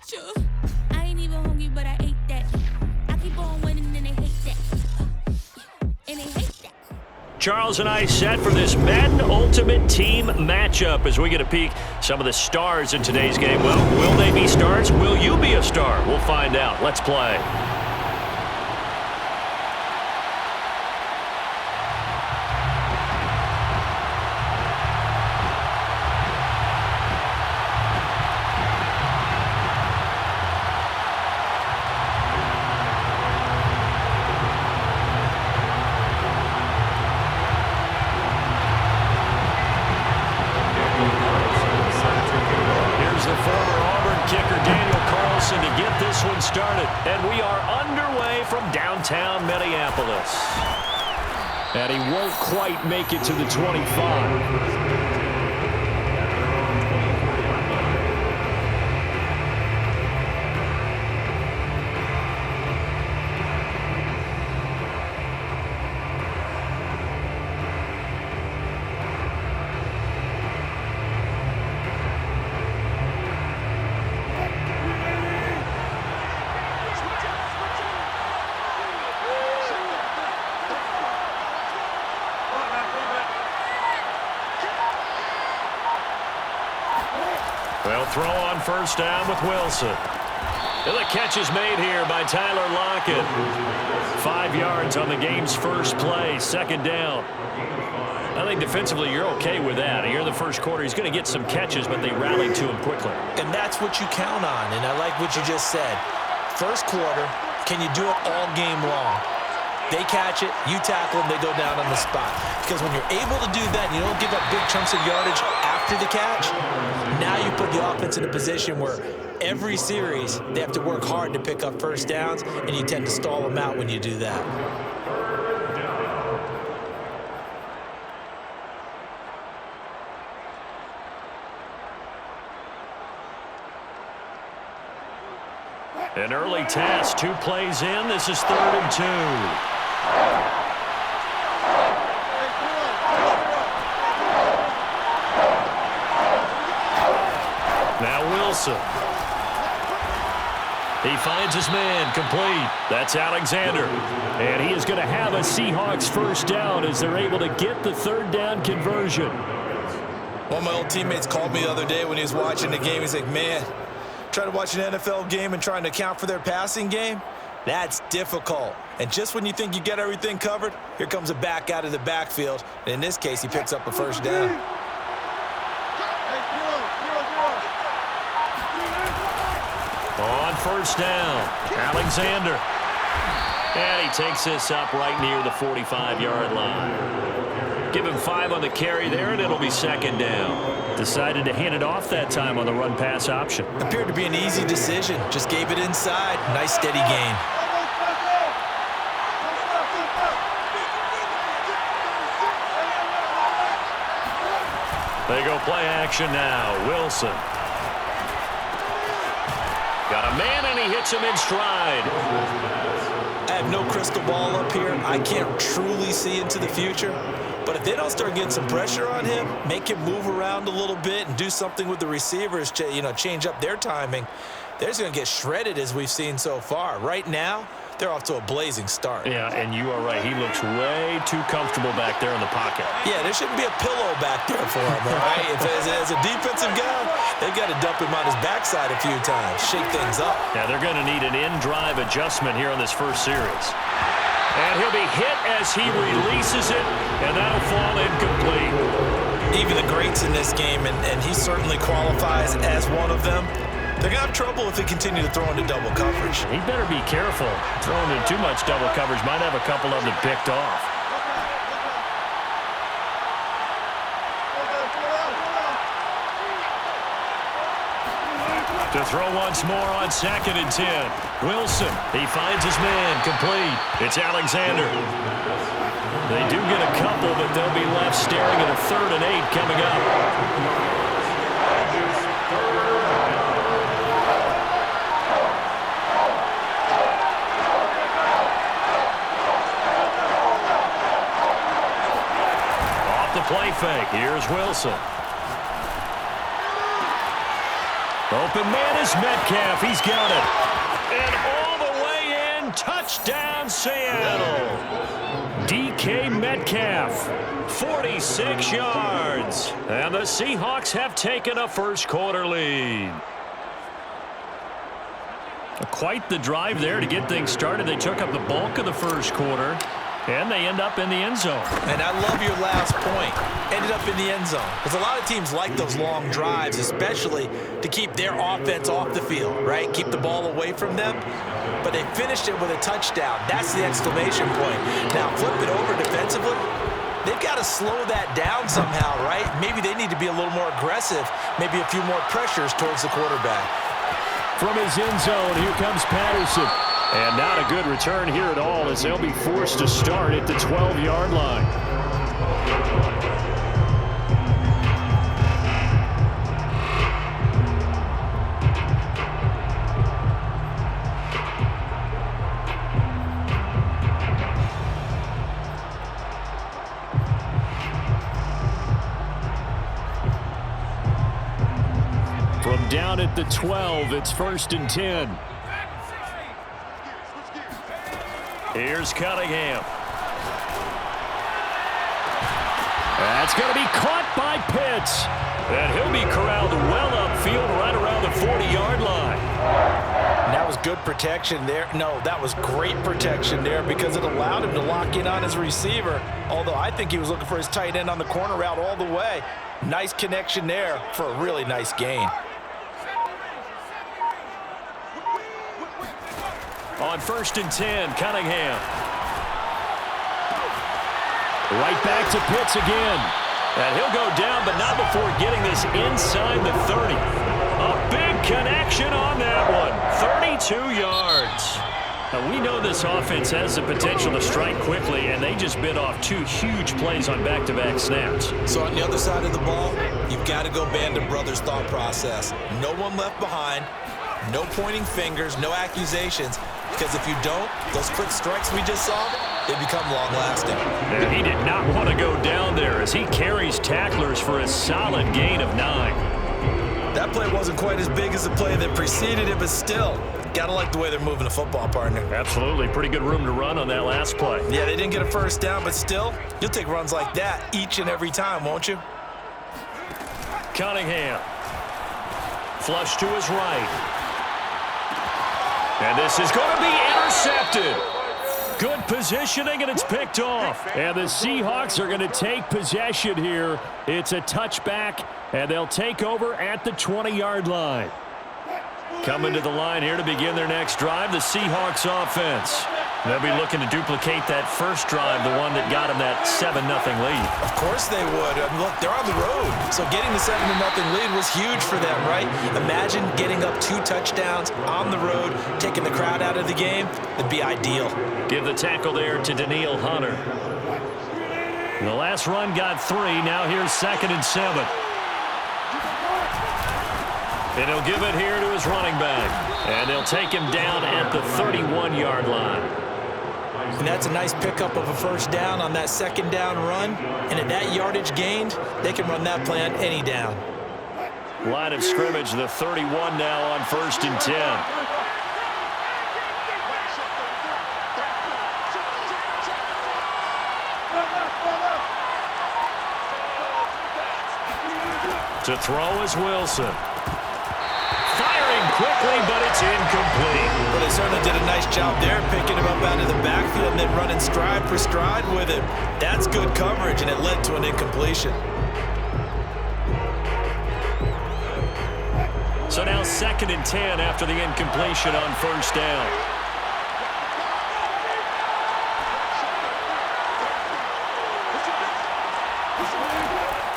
Sure. I ain't even hungry, but I ate that. I keep on winning and they hate that. And they hate that. Charles and I set for this Madden Ultimate Team matchup as we get a peek some of the stars in today's game. Well, will they be stars? Will you be a star? We'll find out. Let's play. Started, and we are underway from downtown Minneapolis. And he won't quite make it to the 25. Well, throw on first down with Wilson. And the catch is made here by Tyler Lockett. 5 yards on the game's first play, second down. I think defensively you're okay with that. Here in the first quarter, he's going to get some catches, but they rallied to him quickly. And that's what you count on, and I like what you just said. First quarter, can you do it all game long? They catch it, you tackle them, they go down on the spot. Because when you're able to do that, and you don't give up big chunks of yardage after the catch, now you put the offense in a position where every series they have to work hard to pick up first downs, and you tend to stall them out when you do that. An early test, 2 plays in. This is 3rd and 2. Now Wilson. He finds his man, complete. That's Alexander. And he is going to have a Seahawks first down as they're able to get the 3rd down conversion. One of my old teammates called me the other day when he was watching the game. He's like, man, trying to watch an NFL game and trying to account for their passing game, that's difficult. And just when you think you get everything covered, here comes a back out of the backfield. And in this case, he picks up a first down. On first down, Alexander. And he takes this up right near the 45-yard line. Give him 5 on the carry there, and it'll be second down. Decided to hand it off that time on the run-pass option. Appeared to be an easy decision. Just gave it inside. Nice, steady gain. They go play action now. Wilson. Got a man, and he hits him in stride. I have no crystal ball up here. I can't truly see into the future. But if they don't start getting some pressure on him, make him move around a little bit and do something with the receivers, change up their timing, they're just going to get shredded as we've seen so far. Right now, they're off to a blazing start. Yeah, and you are right. He looks way too comfortable back there in the pocket. Yeah, there shouldn't be a pillow back there for him, all right? As a defensive guy, they've got to dump him on his backside a few times, shake things up. Yeah, they're going to need an in-drive adjustment here on this first series. And he'll be hit as he releases it, and that'll fall incomplete. Even the greats in this game, and he certainly qualifies as one of them, they're going to have trouble if they continue to throw into double coverage. He better be careful. Throwing in too much double coverage might have a couple of them picked off. To throw once more on 2nd and 10. Wilson, he finds his man, complete. It's Alexander. They do get a couple, but they'll be left staring at a 3rd and 8 coming up. Play fake. Here's Wilson. Open man is Metcalf. He's got it. And all the way in. Touchdown, Seattle. DK Metcalf, 46 yards. And the Seahawks have taken a first-quarter lead. Quite the drive there to get things started. They took up the bulk of the first quarter, and they end up in the end zone. And I love your last point. Ended up in the end zone. Because a lot of teams like those long drives, especially to keep their offense off the field, right? Keep the ball away from them. But they finished it with a touchdown. That's the exclamation point. Now, flip it over defensively. They've got to slow that down somehow, right? Maybe they need to be a little more aggressive. Maybe a few more pressures towards the quarterback. From his end zone, here comes Patterson. And not a good return here at all as they'll be forced to start at the 12-yard line. From down at the 12, it's 1st and 10. Here's Cunningham. That's going to be caught by Pitts. And he'll be corralled well upfield right around the 40-yard line. And that was good protection there. No, that was great protection there because it allowed him to lock in on his receiver. Although I think he was looking for his tight end on the corner route all the way. Nice connection there for a really nice gain. On 1st and 10, Cunningham. Right back to Pitts again. And he'll go down, but not before getting this inside the 30. A big connection on that one. 32 yards. Now, we know this offense has the potential to strike quickly, and they just bit off 2 huge plays on back-to-back snaps. So on the other side of the ball, you've got to go Band of Brothers thought process. No one left behind. No pointing fingers, no accusations. Because if you don't, those quick strikes we just saw, they become long-lasting. And he did not want to go down there as he carries tacklers for a solid gain of 9. That play wasn't quite as big as the play that preceded it, but still, gotta like the way they're moving the football, partner. Absolutely. Pretty good room to run on that last play. Yeah, they didn't get a first down, but still, you'll take runs like that each and every time, won't you? Cunningham. Flush to his right. And this is going to be intercepted. Good positioning, and it's picked off. And the Seahawks are going to take possession here. It's a touchback, and they'll take over at the 20-yard line. Coming to the line here to begin their next drive, the Seahawks offense. They'll be looking to duplicate that first drive, the one that got them that 7-0 lead. Of course they would. Look, they're on the road, so getting the 7-0 lead was huge for them, right? Imagine getting up 2 touchdowns on the road, taking the crowd out of the game. It'd be ideal. Give the tackle there to Daniil Hunter. The last run got 3. Now here's 2nd and 7. And he'll give it here to his running back. And they'll take him down at the 31-yard line. And that's a nice pickup of a first down on that 2nd down run. And at that yardage gained, they can run that play on any down. Line of scrimmage, the 31 now on 1st and 10. To throw is Wilson. Firing quickly, but it's incomplete. Well, they certainly did a nice job there, picking him up out of the backfield and then running stride for stride with him. That's good coverage, and it led to an incompletion. So now 2nd and 10 after the incompletion on 1st down.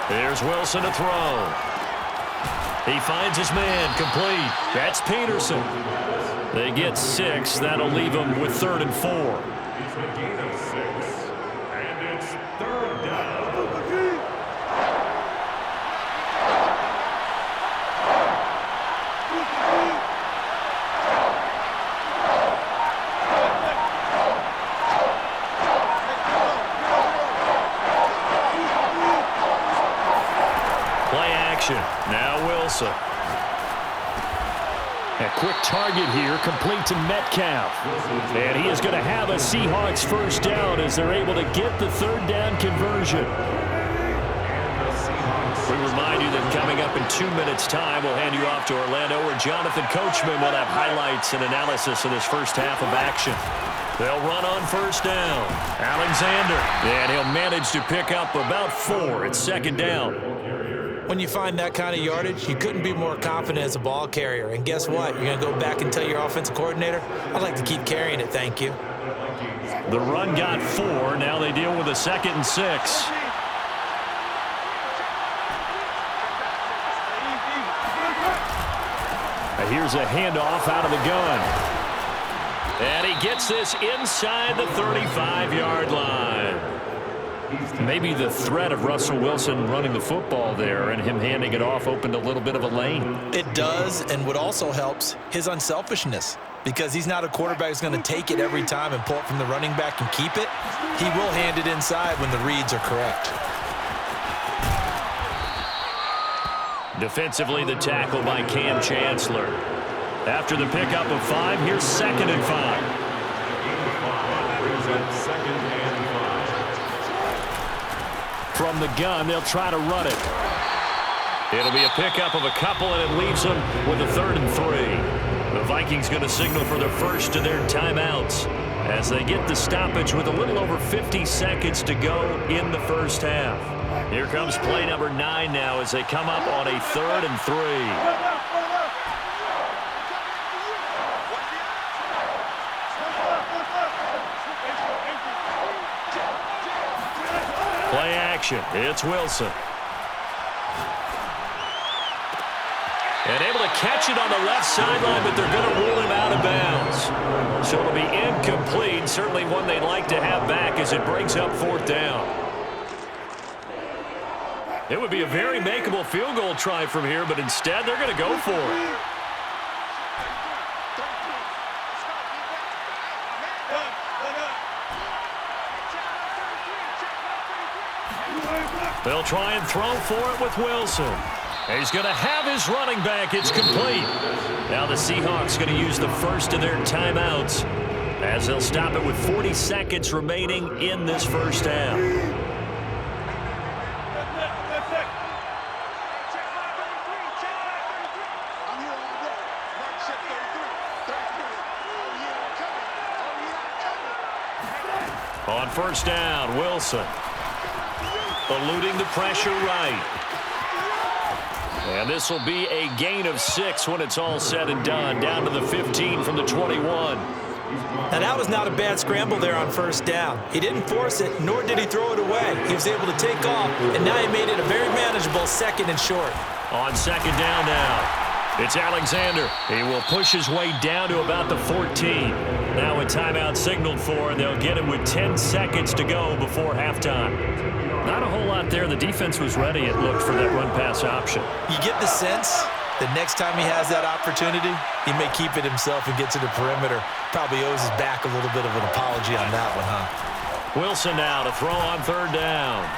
Here's Wilson to throw. He finds his man, complete. That's Peterson. They get 6. That'll leave them with 3rd and 4. And it's 3rd down. Play action. Now Wilson. A quick target here, complete to Metcalf. And he is going to have a Seahawks first down as they're able to get the third down conversion. We remind you that coming up in 2 minutes' time, we'll hand you off to Orlando, where Jonathan Coachman will have highlights and analysis of this first half of action. They'll run on first down. Alexander, and he'll manage to pick up about 4 at second down. When you find that kind of yardage, you couldn't be more confident as a ball carrier. And guess what? You're going to go back and tell your offensive coordinator, I'd like to keep carrying it, thank you. The run got 4. Now they deal with a 2nd and 6. Here's a handoff out of the gun. And he gets this inside the 35-yard line. Maybe the threat of Russell Wilson running the football there and him handing it off opened a little bit of a lane. It does, and what also helps, his unselfishness. Because he's not a quarterback who's going to take it every time and pull it from the running back and keep it. He will hand it inside when the reads are correct. Defensively, the tackle by Cam Chancellor. After the pickup of 5, here's 2nd and 5. From the gun, they'll try to run it. It'll be a pickup of a couple, and it leaves them with a 3rd and 3. The Vikings going to signal for the first of their timeouts as they get the stoppage with a little over 50 seconds to go in the first half. Here comes play number 9 now as they come up on a 3rd and 3. Play action. It's Wilson. And able to catch it on the left sideline, but they're going to rule him out of bounds. So it'll be incomplete. Certainly one they'd like to have back as it brings up 4th down. It would be a very makeable field goal try from here, but instead they're going to go for it. They'll try and throw for it with Wilson. He's going to have his running back. It's complete. Now the Seahawks going to use the first of their timeouts as they'll stop it with 40 seconds remaining in this first half. On first down, Wilson eluding the pressure right. And this will be a gain of 6 when it's all said and done. Down to the 15 from the 21. Now that was not a bad scramble there on first down. He didn't force it, nor did he throw it away. He was able to take off, and now he made it a very manageable 2nd and short. On 2nd down now, it's Alexander. He will push his way down to about the 14. Now a timeout signaled for, and they'll get him with 10 seconds to go before halftime. Not a whole lot there. The defense was ready, it looked, for that run-pass option. You get the sense that next time he has that opportunity, he may keep it himself and get to the perimeter. Probably owes his back a little bit of an apology on that one, huh? Wilson now to throw on 3rd down.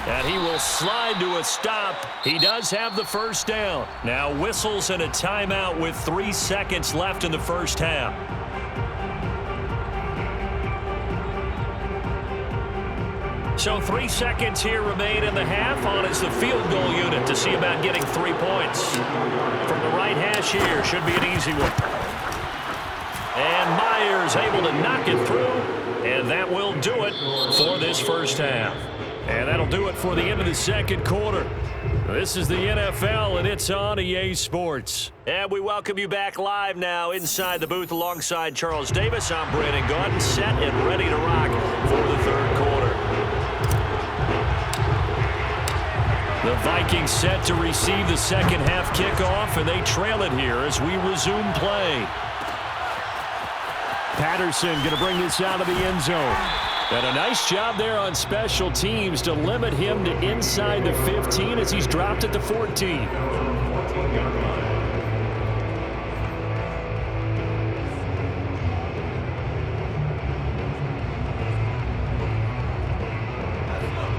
And he will slide to a stop. He does have the first down. Now whistles and a timeout with 3 seconds left in the first half. So 3 seconds here remain in the half. On is the field goal unit to see about getting 3 points. From the right hash here, should be an easy one. And Myers able to knock it through, and that will do it for this first half. And that'll do it for the end of the second quarter. This is the NFL, and it's on EA Sports. And we welcome you back live now inside the booth alongside Charles Davis. I'm Brandon Gaudin, set and ready to rock for the third quarter. The Vikings set to receive the second half kickoff, and they trail it here as we resume play. Patterson going to bring this out of the end zone. And a nice job there on special teams to limit him to inside the 15 as he's dropped at the 14.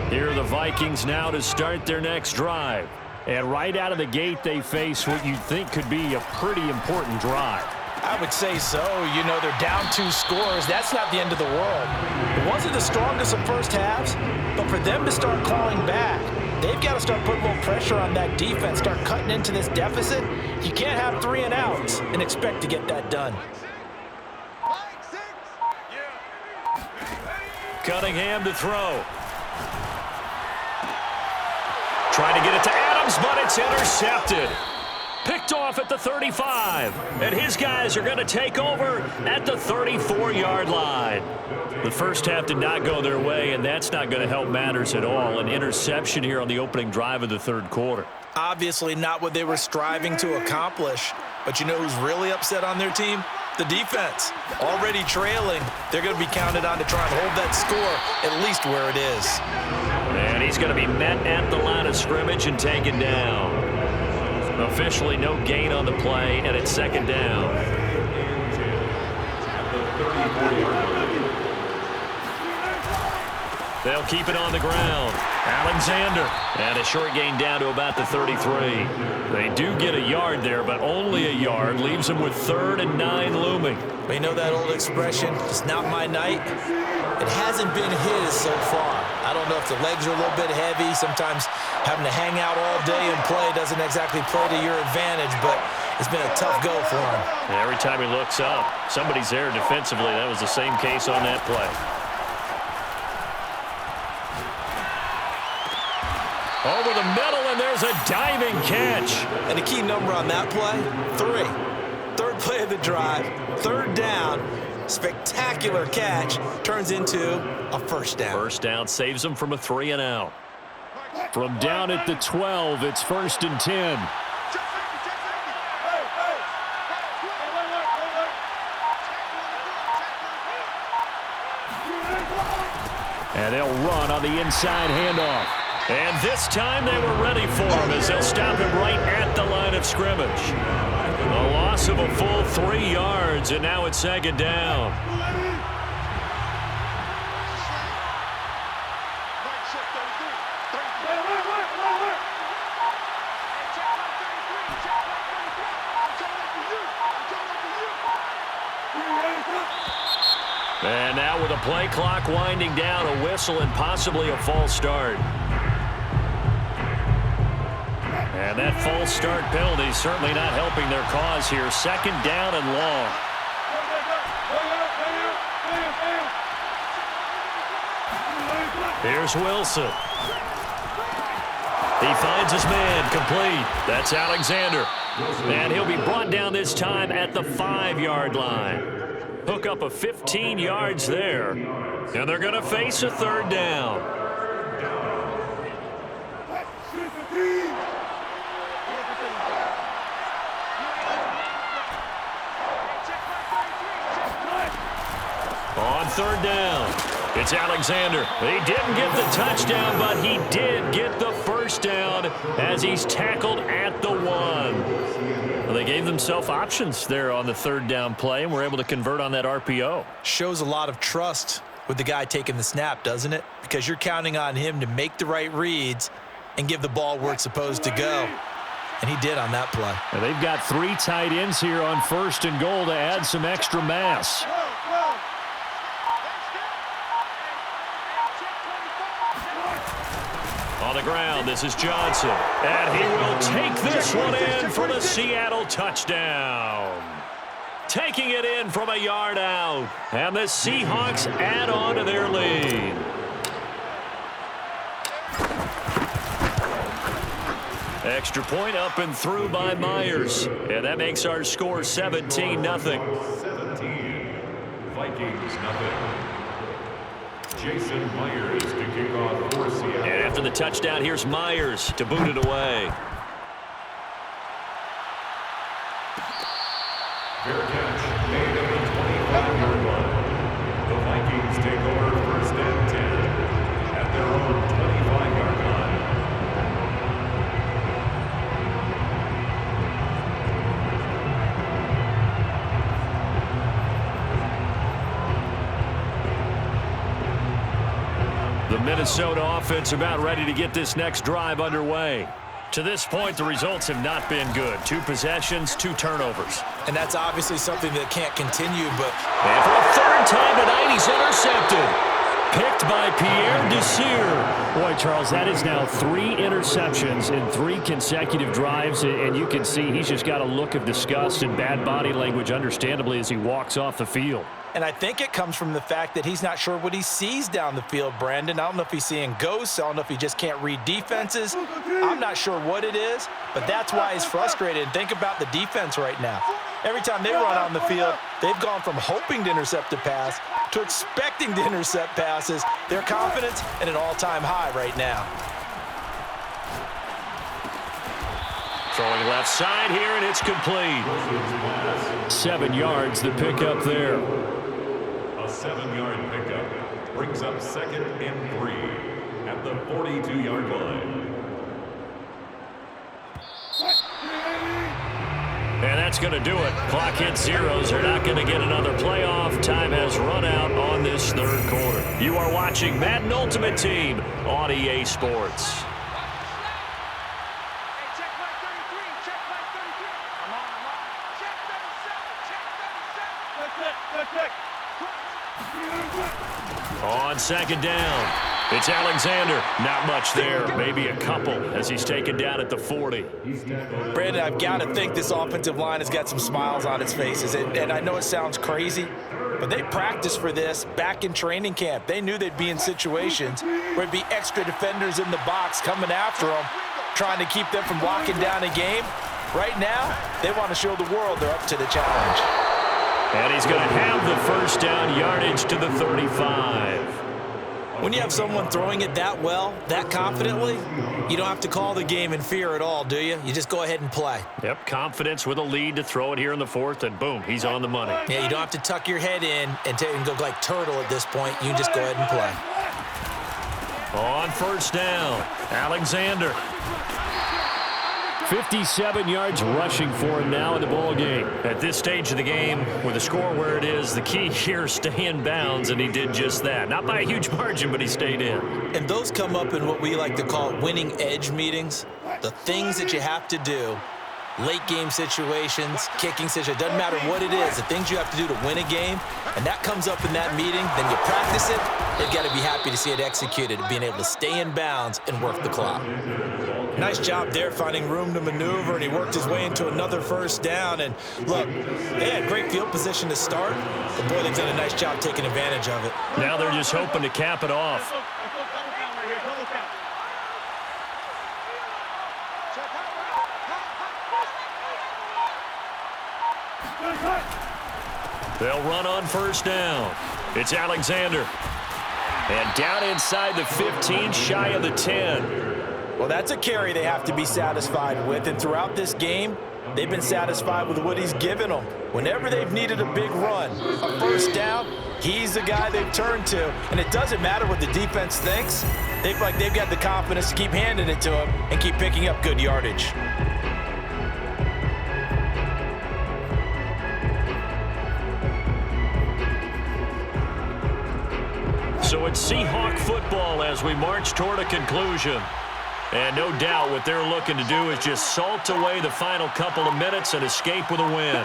Here are the Vikings now to start their next drive. And right out of the gate, they face what you'd think could be a pretty important drive. I would say so. You know, they're down 2 scores. That's not the end of the world. It wasn't the strongest of first halves, but for them to start clawing back, they've got to start putting a little pressure on that defense, start cutting into this deficit. You can't have 3 and outs and expect to get that done. Cunningham to throw. Trying to get it to Adams, but it's intercepted. Picked off at the 35. And his guys are going to take over at the 34-yard line. The first half did not go their way, and that's not going to help matters at all. An interception here on the opening drive of the third quarter. Obviously not what they were striving to accomplish. But you know who's really upset on their team? The defense. Already trailing, they're going to be counted on to try and hold that score at least where it is. And he's going to be met at the line of scrimmage and taken down. Officially no gain on the play, and it's second down. They'll keep it on the ground. Alexander. And a short gain down to about the 33. They do get a yard there, but only a yard. Leaves them with 3rd and 9 looming. You know that old expression, it's not my night? It hasn't been his so far. I don't know if the legs are a little bit heavy. Sometimes having to hang out all day and play doesn't exactly play to your advantage, but it's been a tough go for him. Every time he looks up, somebody's there defensively. That was the same case on that play. Over the middle, and there's a diving catch. And the key number on that play, 3. 3rd play of the drive, 3rd down. Spectacular catch turns into a first down. First down saves them from a 3 and out. From down at the 12, it's 1st and 10. And they'll run on the inside handoff. And this time they were ready for him as they'll stop him right at the line of scrimmage. A loss of a full 3 yards, and now it's second down. And now with a play clock winding down, a whistle and possibly a false start. And that false start penalty is certainly not helping their cause here. Second down and long. Here's Wilson. He finds his man, complete. That's Alexander. And he'll be brought down this time at the 5-yard line. Hook up of 15 yards there. And they're going to face a 3rd down. On 3rd down, it's Alexander. He didn't get the touchdown, but he did get the first down as he's tackled at the 1. Well, they gave themselves options there on the 3rd down play and were able to convert on that RPO. Shows a lot of trust with the guy taking the snap, doesn't it? Because you're counting on him to make the right reads and give the ball where it's supposed to go. And he did on that play. And they've got 3 tight ends here on 1st and goal to add some extra mass. On the ground, this is Johnson. And he will take this one in for the Seattle touchdown. Taking it in from a yard out. And the Seahawks add on to their lead. Extra point up and through by Myers. And that makes our score 17-0. 17. Vikings, nothing. Jason Myers to kick off for Seattle. And after the touchdown, here's Myers to boot it away. Fair catch made at the 25-yard line. The Vikings take over 1st and 10 at their own 25-yard line. The Minnesota offense about ready to get this next drive underway. To this point, the results have not been good. 2 possessions, 2 turnovers. And that's obviously something that can't continue, but... And for the 3rd time tonight, he's intercepted. Picked by Pierre Desir. Boy, Charles, that is now 3 interceptions in 3 consecutive drives, and you can see he's just got a look of disgust and bad body language, understandably, as he walks off the field. And I think it comes from the fact that he's not sure what he sees down the field, Brandon. I don't know if he's seeing ghosts. I don't know if he just can't read defenses. I'm not sure what it is, but that's why he's frustrated. And think about the defense right now. Every time they run on the field, they've gone from hoping to intercept a pass to expecting to intercept passes. Their confidence at an all-time high right now. Throwing left side here, and it's complete. 7 yards, the pickup there. A 7-yard pickup brings up 2nd and 3 at the 42-yard line. And that's going to do it. Clock hits zeros. They're not going to get another playoff. Time has run out on this 3rd quarter. You are watching Madden Ultimate Team on EA Sports. On 2nd down, it's Alexander. Not much there, maybe a couple as he's taken down at the 40. Brandon, I've got to think this offensive line has got some smiles on its faces. And I know it sounds crazy, but they practiced for this back in training camp. They knew they'd be in situations where there'd be extra defenders in the box coming after them, trying to keep them from locking down a game. Right now, they want to show the world they're up to the challenge. And he's going to have the 1st down, yardage to the 35. When you have someone throwing it that well, that confidently, you don't have to call the game in fear at all, do you? You just go ahead and play. Yep, confidence with a lead to throw it here in the 4th, and boom, he's on the money. Yeah, you don't have to tuck your head in and go like turtle at this point. You can just go ahead and play. On 1st down, Alexander. 57 yards rushing for him now in the ball game. At this stage of the game, with the score where it is, the key here is stay in bounds, and he did just that. Not by a huge margin, but he stayed in. And those come up in what we like to call winning edge meetings. The things that you have to do, late game situations, kicking situations, doesn't matter what it is, the things you have to do to win a game, and that comes up in that meeting, then you practice it, they've got to be happy to see it executed, being able to stay in bounds and work the clock. Nice job there finding room to maneuver, and he worked his way into another 1st down. And look, they had great field position to start, but boy, they've done a nice job taking advantage of it. Now they're just hoping to cap it off. They'll run on 1st down. It's Alexander. And down inside the 15, shy of the 10. Well, that's a carry they have to be satisfied with, and throughout this game, they've been satisfied with what he's given them. Whenever they've needed a big run, a 1st down, he's the guy they've turned to, and it doesn't matter what the defense thinks. They've got the confidence to keep handing it to him and keep picking up good yardage. So it's Seahawk football as we march toward a conclusion. And no doubt what they're looking to do is just salt away the final couple of minutes and escape with a win.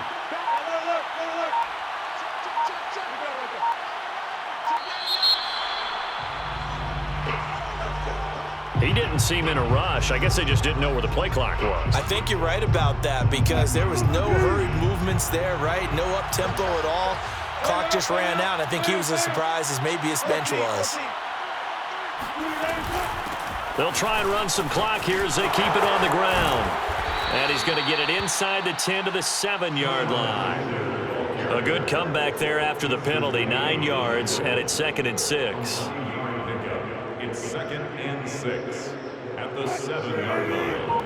He didn't seem in a rush. I guess they just didn't know where the play clock was. I think you're right about that because there was no hurried movements there, right? No up-tempo at all. Clock just ran out. I think he was as surprised as maybe his bench was. They'll try and run some clock here as they keep it on the ground. And he's going to get it inside the 10 to the 7-yard line. A good comeback there after the penalty, 9 yards, and it's 2nd and 6. It's 2nd and 6 at the 7-yard line.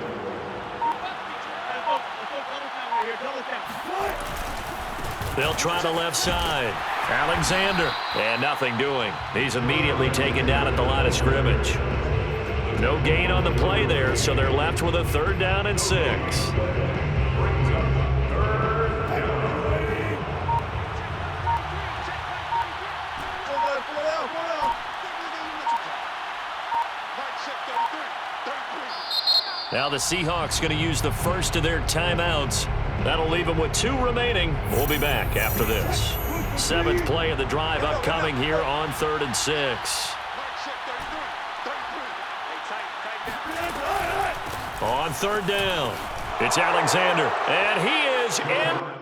They'll try the left side. Alexander, and nothing doing. He's immediately taken down at the line of scrimmage. No gain on the play there, so they're left with a 3rd down and 6. Now the Seahawks going to use the first of their timeouts. That'll leave them with 2 remaining. We'll be back after this. 7th play of the drive upcoming here on 3rd and 6. On 3rd down, it's Alexander, and he is in.